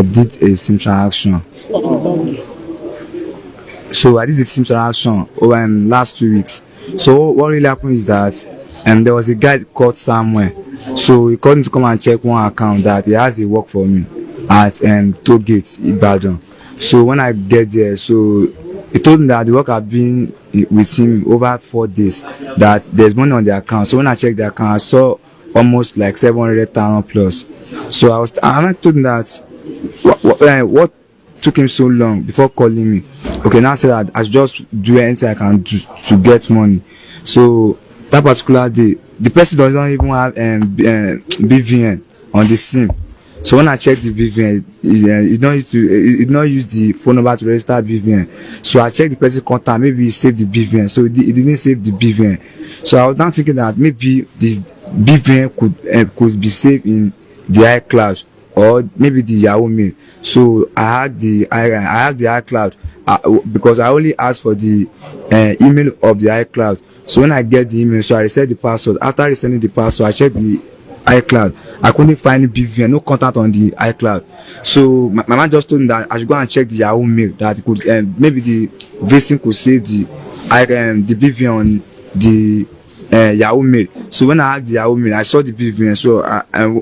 I did a SIM transaction. So I did the SIM transaction over last 2 weeks. So what really happened is that there was a guy called somewhere. So he called me to come and check one account that he has a work for me at Toll Gate, Ibadan. So when I get there, so he told me that the work had been with him over 4 days, that there's money on the account. So when I checked the account, I saw almost like 700,000 plus. So I told him that what took him so long before calling me. Okay, now I said that I should just do anything I can do to get money. So that particular day, the person doesn't even have BVN on the SIM. So when I checked the BVN, it not use the phone number to register BVN. So I checked the person contact, maybe he saved the BVN. So he didn't save the BVN. So I was now thinking that maybe this BVN could be saved in the iCloud or maybe the Yahoo Mail. So I had the iCloud because I only asked for the email of the iCloud. So when I get the email, so I reset the password. After resetting the password, I checked the iCloud. I couldn't find BVN, no contact on the iCloud. So my man just told me that I should go and check the Yahoo Mail, that it could maybe the victim could save the BVN on the Yahoo Mail. So when I had the Yahoo Mail, I saw the BVN. So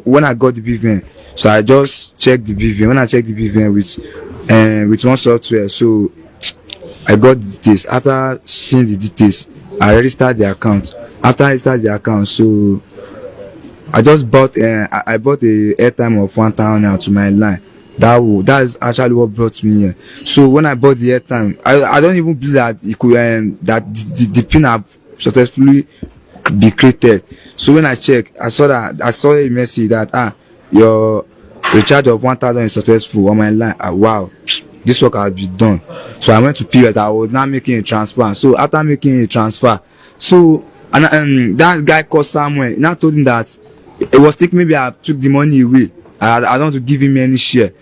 when I got the BVN, so I just checked the BVN. When I checked the BVN with one software, so I got the details. After seeing the details, I registered the account. After I registered the account, so I just bought I bought a airtime of 1,000 naira to my line. That is actually what brought me here. So when I bought the airtime, I don't even believe that it could that the pin have successfully be created. So when I checked, I saw a message that your recharge of 1,000 is successful on my line. Wow, this work has been done. So I went to POS. I was now making a transfer. So after making a transfer, so that guy called Samuel. Now told him that it was thinking maybe I took the money away. I don't want to give him any share.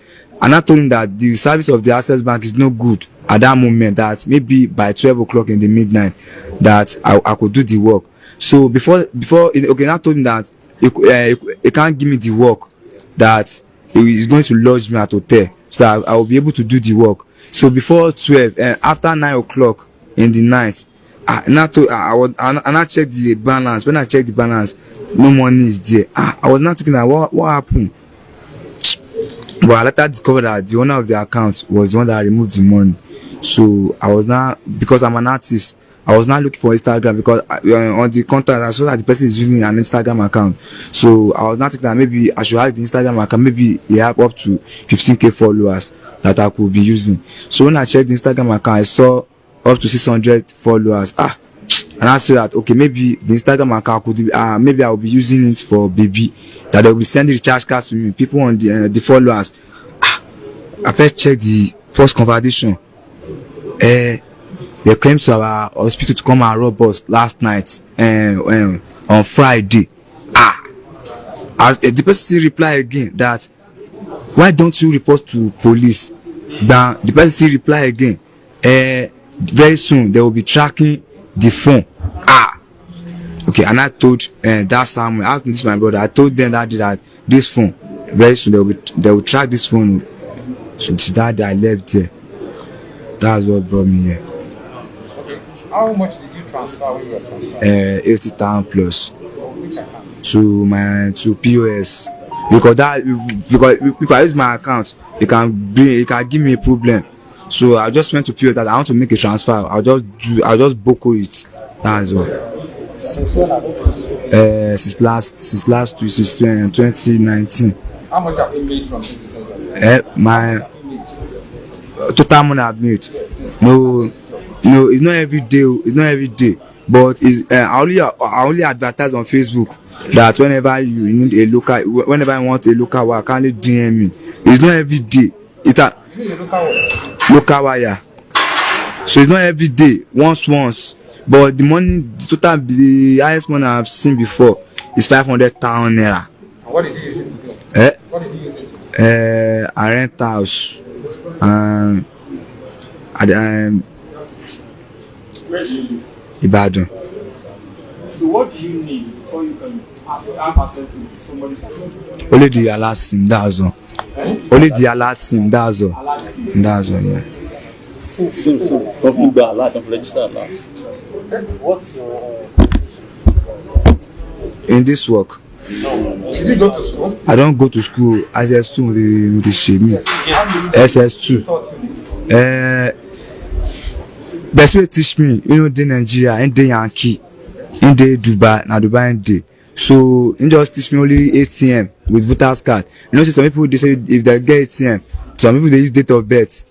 And I told him that the service of the Access Bank is no good at that moment, that maybe by 12 o'clock in the midnight that I could do the work. So before I told him that he can't give me the work, that he is going to lodge me at hotel so that I will be able to do the work. So before 12, after 9 o'clock in the night, I checked the balance. When I checked the balance, no money is there. I was not thinking that what happened. But I later discovered that the owner of the account was the one that removed the money. So I was now, because I'm an artist, I was now looking for Instagram, because on the contact I saw that the person is using an Instagram account. So I was not thinking that maybe I should have the Instagram account. Maybe he have up to 15k followers that I could be using. So when I checked the Instagram account, I saw up to 600 followers. And I said that okay, maybe the Instagram account could be, maybe I will be using it for baby, that they will be sending recharge cards to me, people on the followers. I first checked the first conversation. They came to our hospital to come and rob us last night on Friday. As the person reply again that why don't you report to police? Then the person reply again, very soon they will be tracking the phone. Okay, and I told that Samuel, I asked my brother, I told them that this phone, very soon they will track this phone. So that day I left there. That's what brought me here. Okay. How much did you transfer when you were transferring? 80,000 plus to POS. Because if I use my account, it can give me a problem. So I just went to POS that I want to make a transfer. I'll just boko it. That's all. Since when have you Since last 2019. How much have you made from this business? My total money I've made. No, it's not every day. It's not every day. But I only advertise on Facebook that whenever you need whenever I want a local wire, can you DM me? It's not every day. Local wire. So it's not every day. Once. But the highest money I've seen before is 500,000 naira. And what did you use it to do? What did you use it to do? I rent house. Where do you live? Ibadan. So what do you need before you can have access to somebody's account? Only the last SIM, that's all. Only the alert SIM, that's all. That's all, yeah. Sim. Don't look that alert, don't register alert. What's your In this work, Did you go to school? I don't go to school. SS2 with the shame. SS2. Best way teach me, you know, the Nigeria and the Yankee, in the Dubai, na Dubai and day. So, in just teach me only ATM with voters card. You know, some people they say if they get ATM, some people they use date of birth.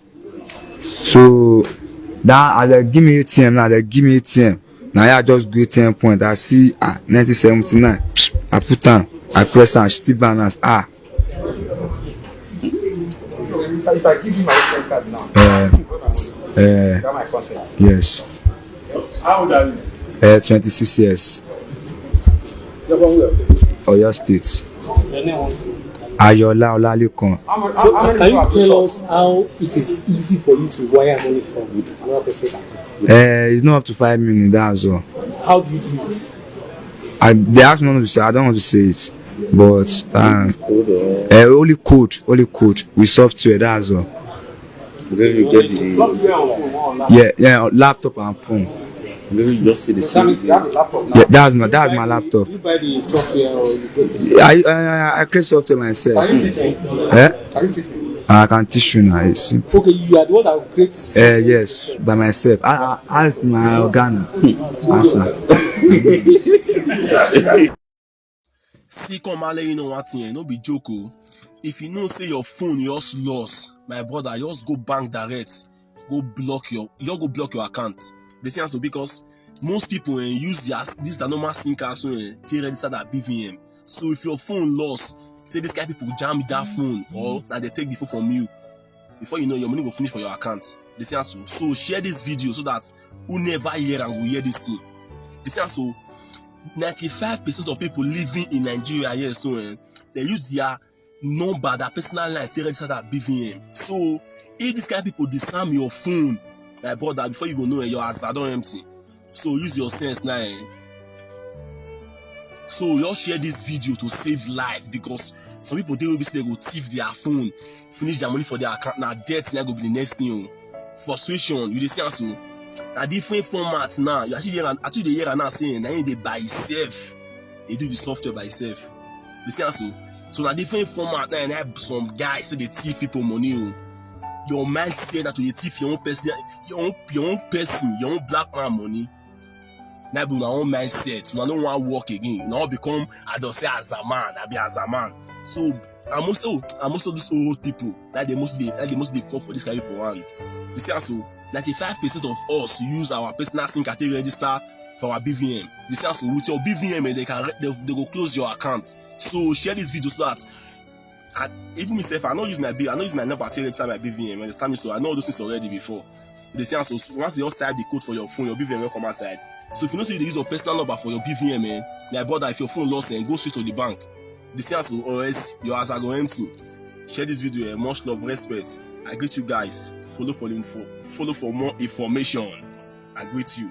So, now they give me ATM, now they give me ATM. Now I just go ATM point. I see 1979. I put on, I press on, still balance. If I give you my ATM card now, got my consent. Yes. how old are you? 26 years. Oyo State. Your name was Ayola Olalekan. So How many can you people tell have us how it is easy for you to wire money from another person's account? It's not up to 5 minutes, that's all. How do you do it? They asked me not to say, I don't want to say it. But only code with software, that's all. Maybe you get the. Software on phone, on laptop. Yeah, laptop and phone. Maybe you just see the That means you have a same. laptop now. Yeah, that's my laptop. You buy the software or you get it? I create software myself. Can you teach me? Can you teach me? I can teach you now. It's simple. Okay, you are the one that will create software. Yes, by myself. I asked my organ. Answer. See, come and let you know one thing, no be joke. If you know say your phone just lost, my brother, just go bank direct, go block your account. The same answer because most people use this the normal SIM card so they register that BVM. So if your phone lost, say this guy people jam that phone or and they take the phone from you, before you know your money will finish for your account. The same answer. So share this video so that who never hear and will hear this thing. The same answer. 95% of people living in Nigeria here, so they use their number, their personal line to register that BVM. So if this kind of people disarm your phone, my brother, before you go know your ass don't empty. So use your sense now. So just share this video to save life because some people they will be say they go thief their phone, finish their money for their account. Now debt now go be the next thing. Frustration, you see so. A different format now. You actually the year now saying now they by itself. They do the software by itself. You see so na different format now and have some guys say they thief people money. Your mind say that to you thief your own person, your own black man money. Now be your own mindset. You don't want to work again. Now become I don't say as a man, I be as a man. So I most of these old people like they mostly fall for this kind of people hand. You see so 95% of us use our personal SIM card to register for our BVM. You see so with your BVM they go close your account. So share this video so that even myself I not use my number to register my BVM. Understand me? So I know those things already before. You see so once you just type the code for your phone, your BVM will come outside. So if you know say you use your personal number for your BVM, my brother, if your phone lost go straight to the bank. You see so or else your ass are go empty. Share this video, much love, respect. I greet you guys. Follow for more information. I greet you.